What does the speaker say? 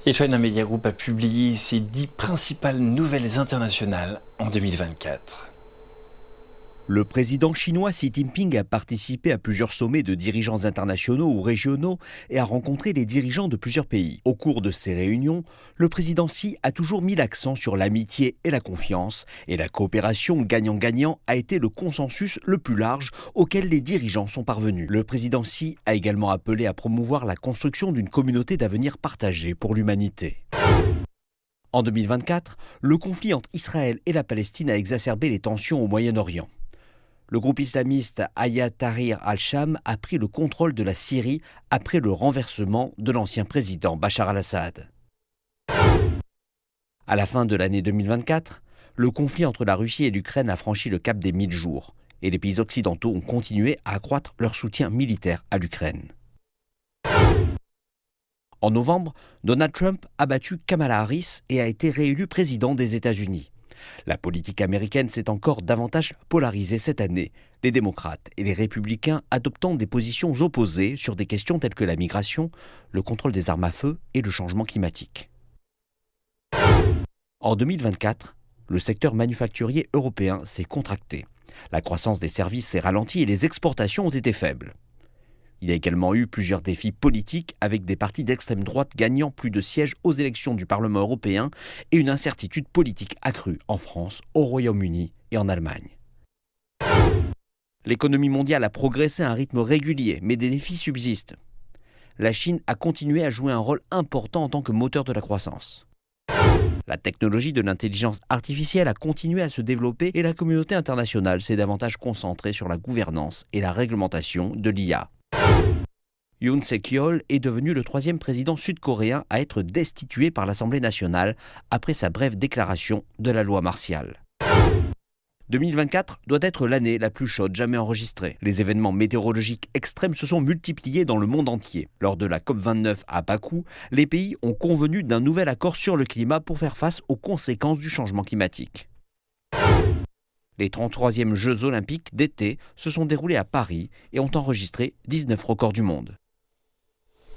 Et China Media Group a publié ses 10 principales nouvelles internationales en 2024. Le président chinois Xi Jinping a participé à plusieurs sommets de dirigeants internationaux ou régionaux et a rencontré les dirigeants de plusieurs pays. Au cours de ces réunions, le président Xi a toujours mis l'accent sur l'amitié et la confiance, et la coopération gagnant-gagnant a été le consensus le plus large auquel les dirigeants sont parvenus. Le président Xi a également appelé à promouvoir la construction d'une communauté d'avenir partagée pour l'humanité. En 2024, le conflit entre Israël et la Palestine a exacerbé les tensions au Moyen-Orient. Le groupe islamiste Hayat Tahrir al-Sham a pris le contrôle de la Syrie après le renversement de l'ancien président Bachar al-Assad. À la fin de l'année 2024, le conflit entre la Russie et l'Ukraine a franchi le cap des 1000 jours et les pays occidentaux ont continué à accroître leur soutien militaire à l'Ukraine. En novembre, Donald Trump a battu Kamala Harris et a été réélu président des États-Unis. La politique américaine s'est encore davantage polarisée cette année, les démocrates et les républicains adoptant des positions opposées sur des questions telles que la migration, le contrôle des armes à feu et le changement climatique. En 2024, le secteur manufacturier européen s'est contracté. La croissance des services s'est ralentie et les exportations ont été faibles. Il y a également eu plusieurs défis politiques avec des partis d'extrême droite gagnant plus de sièges aux élections du Parlement européen et une incertitude politique accrue en France, au Royaume-Uni et en Allemagne. L'économie mondiale a progressé à un rythme régulier, mais des défis subsistent. La Chine a continué à jouer un rôle important en tant que moteur de la croissance. La technologie de l'intelligence artificielle a continué à se développer et la communauté internationale s'est davantage concentrée sur la gouvernance et la réglementation de l'IA. Yoon Suk-yeol est devenu le 3e président sud-coréen à être destitué par l'Assemblée nationale après sa brève déclaration de la loi martiale. 2024 doit être l'année la plus chaude jamais enregistrée. Les événements météorologiques extrêmes se sont multipliés dans le monde entier. Lors de la COP29 à Bakou, les pays ont convenu d'un nouvel accord sur le climat pour faire face aux conséquences du changement climatique. Les 33e Jeux olympiques d'été se sont déroulés à Paris et ont enregistré 19 records du monde.